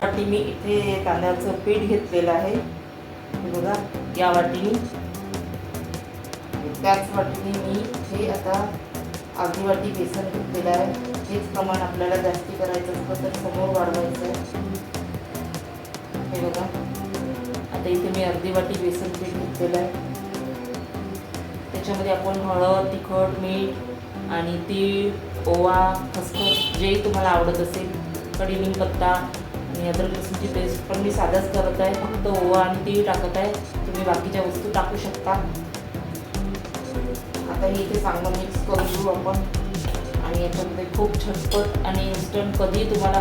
वाटी मी इथे तांदळाचं पीठ घेतलेलं आहे, हे बघा या वाटीने. त्याच वाटीने मी हे आता अर्धी वाटी बेसन घेतलेलं आहे. हेच प्रमाण आपल्याला जास्ती करायचं असतं तर समोर वाढवायचं आहे. हे बघा आता इथे मी अर्धी वाटी बेसन पीठ घेतलेलं आहे. त्याच्यामध्ये आपण हळद, तिखट, मीठ आणि तीळ, ओवा, खसखस जे तुम्हाला आवडत असेल, कढीपत्ता आणि अद्रक लसूणची पेस्ट पण मी साधाच करत आहे. फक्त ओवा आणि तीळ टाकत आहे. तुम्ही बाकीच्या वस्तू टाकू शकता. आता हे इथे चांगलं मिक्स करून घेऊ आपण. आणि याच्यामध्ये खूप झटपट आणि इन्स्टंट कधी तुम्हाला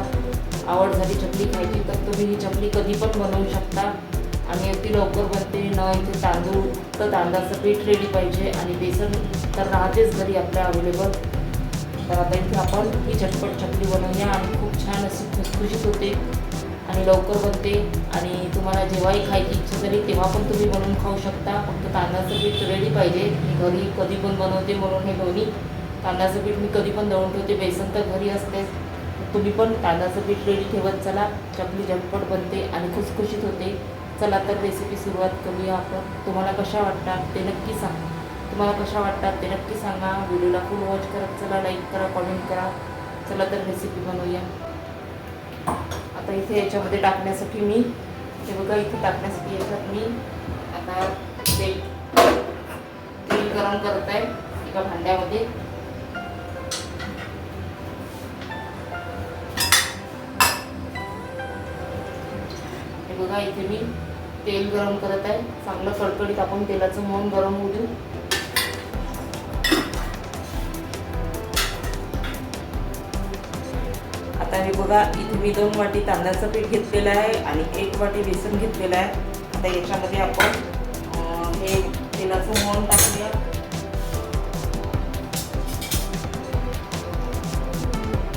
आवड झाली चकली खायची तर तुम्ही ही चकली कधी पण बनवू शकता आणि अगदी लवकर बनते. इथे तांदूळ तर तांदळाचं पीठ रेडी पाहिजे आणि बेसन तर राहतेच घरी आपल्या अवेलेबल. तर आता इथे आपण ही झटपट चकली बनवूया आणि खूप छान अशी खुसखुशीत होते आणि लवकर बनते. आणि तुम्हाला जेव्हाही खायची इच्छा झाली तेव्हा पण तुम्ही बनवून खाऊ शकता. फक्त तांदळाचं पीठ रेडी पाहिजे. मी घरी कधी पण बनवते म्हणून हे दोन्ही. तांदळाचं पीठ मी कधी पण दळून ठेवते, बेसन तर घरी असतेच. तुम्ही पण तांदळाचं पीठ रेडी ठेवत चला. चकली झटपट बनते आणि खुसखुशीत होते. चला तर रेसिपी सुरुवात करूया आपण. तुम्हाला कशा वाटतात ते नक्की सांगा. व्हिडिओला फुल वॉच करत चला, लाईक करा, कमेंट करा. चला तर रेसिपी बनवूया. आता इथे याच्यामध्ये टाकण्यासाठी मी हे बघा इथे टाकण्यासाठी याच्यात मी आता तेल गरम करत आहे एका भांड्यामध्ये. हे बघा इथे मी तेल गरम करत आहे. चांगलं कडकडीत आपण तेलाचं मोहन गरम होऊ देऊ. आता हे बघा इथे मी 2 वाटी तांदळाचं पीठ घेतलेलं आहे आणि 1 वाटी बेसन घेतलेलं आहे. आता याच्यामध्ये आपण हे तेलाचं मोहन टाकूया.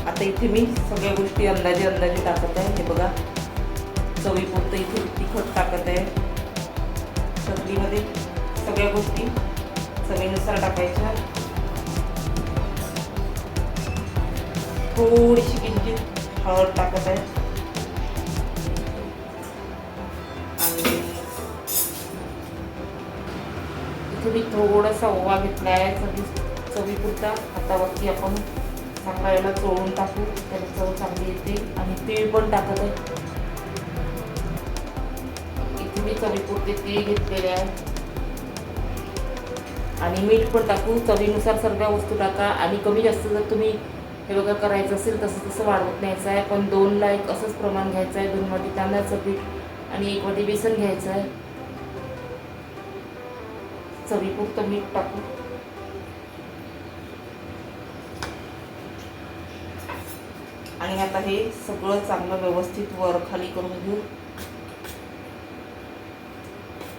आता इथे मी सगळ्या गोष्टी अंदाजे टाकत आहे. हे बघा चवीपुरतं इथे तिखट टाकत आहे. चकलीमध्ये सगळ्या गोष्टी चवीनुसार टाकायच्या. थोडीशी किंचित हळद टाकत आहे आणि इथे मी थोडासा ओवा घेतला आहे चवीपुरता. हातावरती आपण चांगला याला चोळून टाकू, त्याला चव चांगली येते. आणि तीळ पण टाकत आहे. इथे मी चवीपुरते तीळ घेतलेले आहे आणि मीठ पण टाकू. चवीनुसार सगळ्या वस्तू टाका. आणि कमी जास्त जर तुम्ही हे बघा करायचं असेल तसं वाढवत न्यायचं आहे. पण 2ला 1 असंच प्रमाण घ्यायचं आहे. 2 वाटी तांदळाचं पीठ आणि 1 वाटी बेसन घ्यायचं आहे. चवीपुरतं मीठ टाकू. आणि आता हे सगळं चांगलं व्यवस्थित वर खाली करून घेऊ.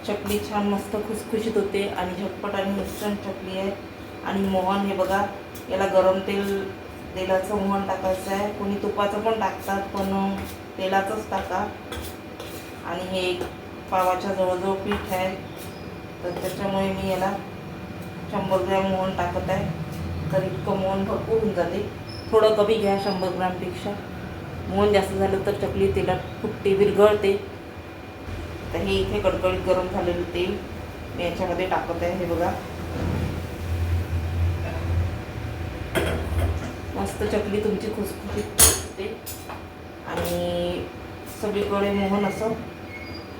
चकली छान मस्त खुसखुशीत होते आणि झटपट आणि इन्स्टंट चकली आहे. आणि मोहन हे बघा याला गरम तेलाचं मोहन टाकायचं आहे. कोणी तुपाचं पण टाकतात पण तेलाचंच टाका. आणि हे पावाच्या जवळजवळ पीठ आहे तर त्याच्यामुळे मी याला 100 ग्रॅम मोहन टाकत आहे. तर इतकं मोहन भरपूर होऊन जाते. थोडं कमी घ्या 100 ग्रॅमपेक्षा. मोहन जास्त झालं तर चकली तेलात फुटते, विरघळते. तर हे इथे कडकडीत गरम झालेलं तेल मी याच्यामध्ये टाकत आहे. हे बघा मस्त चकली तुमची खुसखुशीत होते. आणि सगळीकडे मोहन असं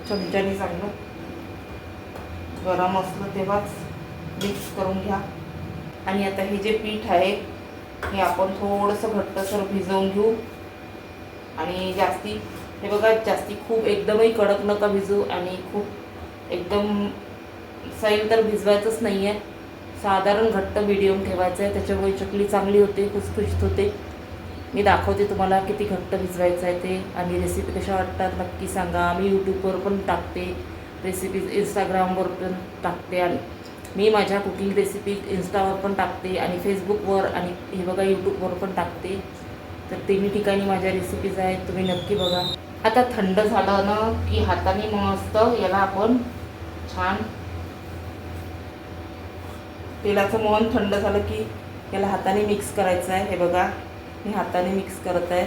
चमच्याने चांगलं गरम असलं तेव्हाच मिक्स करून घ्या. आणि आता हे जे पीठ आहे हे आपण थोडंसं घट्टसर भिजवून घेऊ. आणि जास्ती हे बघा जास्ती खूप एकदमही कडक नका भिजू आणि खूप एकदम सैल तर भिजवायचंच नाही आहे. साधारण घट्ट मीडियम ठेवायचं आहे. त्याच्यामुळे चकली चांगली होते, खुसखुशीत होते. मी दाखवते तुम्हाला किती घट्ट भिजवायचं आहे ते. आणि रेसिपी कशा वाटतात नक्की सांगा. मी यूट्यूबवर पण टाकते रेसिपीज, इंस्टाग्रामवर पण टाकते. आणि मी माझ्या कुकिंग रेसिपीज इंस्टावर पण टाकते आणि फेसबुकवर आणि हे बघा यूट्यूबवर पण टाकते. तर तिन्ही ठिकाणी माझ्या रेसिपीज आहेत, तुम्ही नक्की बघा. आता थंड झालं ना की हाताने मस्त याला आपण छान तेलाचं मोहन थंड झालं की याला हाताने मिक्स करायचं आहे. हे बघा मी हाताने मिक्स करत आहे.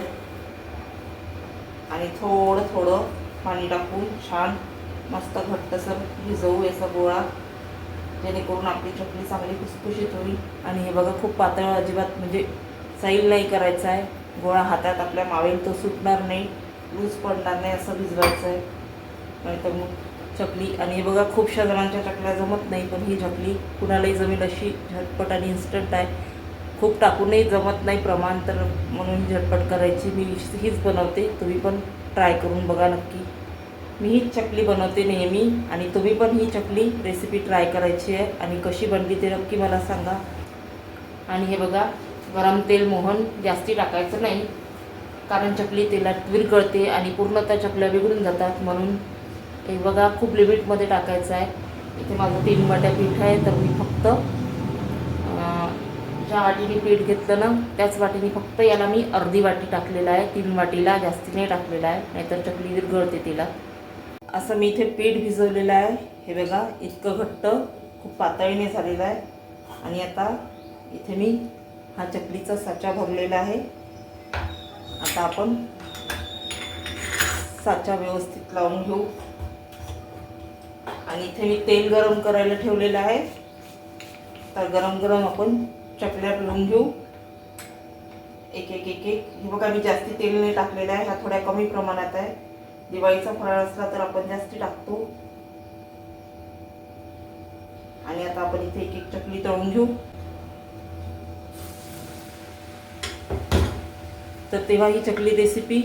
आणि थोडं थोडं पाणी टाकून छान मस्त घट्टसर भिजवू याचा गोळा, जेणेकरून आपली चकली चांगली खुसखुशीत होईल. आणि हे बघा खूप पातळ अजिबात म्हणजे सैल नाही करायचा आहे. गोळा हातात आपल्या मावेल तो सुटणार नाही, लूज पडणार नाही असं भिजवायचं आहे. नाहीतर मग चकली, आणि हे बघा खूपशा जणांच्या चकल्या जमत नाही, पण ही चकली कुणालाही जमेल अशी झटपट आणि इन्स्टंट आहे. खूप टाकूनही जमत नाही प्रमाण, तर म्हणून झटपट करायची मी हीच बनवते. तुम्ही पण ट्राय करून बघा नक्की. मी हीच चकली बनवते नेहमी, आणि तुम्ही पण ही चकली रेसिपी ट्राय करायची आहे आणि कशी बनली ते नक्की मला सांगा. आणि हे बघा गरम तेल मोहन जास्ती टाकायचं नाही, कारण चकली तेलात विरघळते आणि पूर्ण त्या चकल्या बिघडून जातात. म्हणून हे बघा खूप लिमिटमध्ये टाकायचं आहे. इथे माझं 3 वाट्या पीठ आहे, तर मी फक्त ज्या वाटीने पीठ घेतलं ना त्याच वाटीने फक्त याला मी अर्धी वाटी टाकलेलं आहे. 3 वाटीला जास्ती नाही टाकलेलं आहे, नाहीतर चकली विरघळते तेलात. असं मी इथे पीठ भिजवलेलं आहे. हे बघा इतकं घट्ट, खूप पातळीने झालेलं आहे. आणि आता इथे मी हा चकलीचा साचा भरलेला आहे. आता आपण साचा व्यवस्थित लावून घेऊ. आणि इथे मी तेल गरम करायला ठेवलेलं आहे, तर गरम गरम आपण चकल्या पिळून घेऊ एक एक एक एक. हे बघा मी जास्ती तेल नाही टाकलेलं आहे, हा थोड्या कमी प्रमाणात आहे. दिवाळीचा फराळ असला तर आपण जास्ती टाकतो. आणि आता आपण इथे एक एक चकली तळून घेऊ. तर तेव्हा ही चकली रेसिपी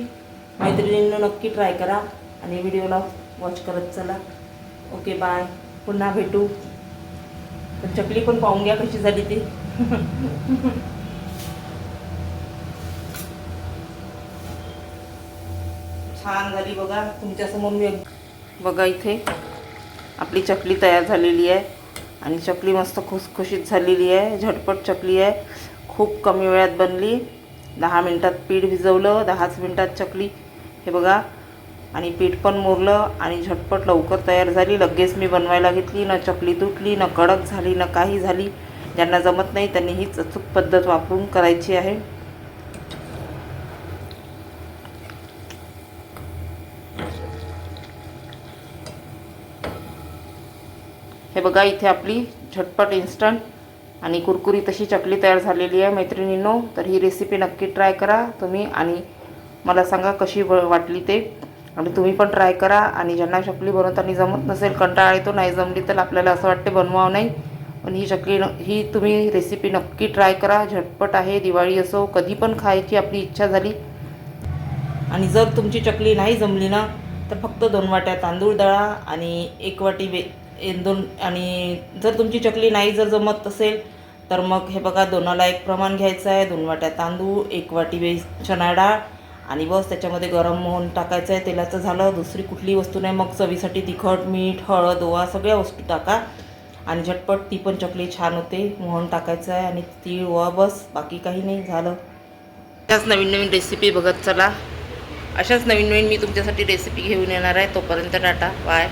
मैत्रिणींना नक्की ट्राय करा आणि व्हिडिओला वॉच करत चला. ओके बाय, पुन्हा भेटू. तर चकली पण पाहून घ्या कशी झाली ती. छान झाली बघा तुमच्यासमोर मी. बघा इथे आपली चकली तयार झालेली आहे आणि चकली मस्त खुसखुशीत झालेली आहे. झटपट चकली आहे, खूप कमी वेळात बनली. 10 मिनटात पीठ भिजवलं, 10च मिनटात चकली. हे बघा, आणि पीठ पण मुरलं आणि झटपट लवकर तयार झाली. लगेच मी बनवायला घेतली, न चकली तुटली, न कडक झाली, न काही झाली. ज्यांना जमत नाही त्यांनी हीच अचूक पद्धत वापरून करायची आहे. हे बघा इथे आपली झटपट इन्स्टंट आणि कुरकुरीत अशी चकली तयार झालेली आहे मैत्रिणींनो. तर ही रेसिपी नक्की ट्राय करा तुम्ही आणि मला सांगा कशी वाटली ते. आणि तुम्ही पण ट्राय करा. आणि ज्यांना चकली बनवताना जमत नसेल, कंटाळा येतो, नाही जमली तर आपल्याला असं वाटते बनवावं नाही, पण ही चकली ही तुम्ही रेसिपी नक्की ट्राय करा. झटपट आहे, दिवाळी असो कधी पण खायची आपली इच्छा झाली. आणि जर तुमची चकली नाही जमली ना, तर फक्त 2 वाट्या तांदूळ दळा आणि 1 वाटी आणि जर तुमची चकली नाही जर जमत असेल तर मग हे बघा 2ला 1 प्रमाण घ्यायचं आहे. 2 वाट्या तांदूळ, 1 वाटी चणा डाळ, आणि बस त्याच्यामध्ये गरम मोहन टाकायचं आहे. तेलाचं झालं, दुसरी कुठली वस्तू नाही. मग चवीसाठी तिखट, मीठ, हळद, ओवा सगळ्या वस्तू टाका आणि झटपट ती पण चकली छान होते. मोहन टाकायचं आहे आणि तीळ, ओवा, बस, बाकी काही नाही. झालं. अशाच नवीन नवीन रेसिपी बघत चला. अशाच नवीन नवीन मी तुमच्यासाठी रेसिपी घेऊन येणार आहे. तोपर्यंत टाटा बाय.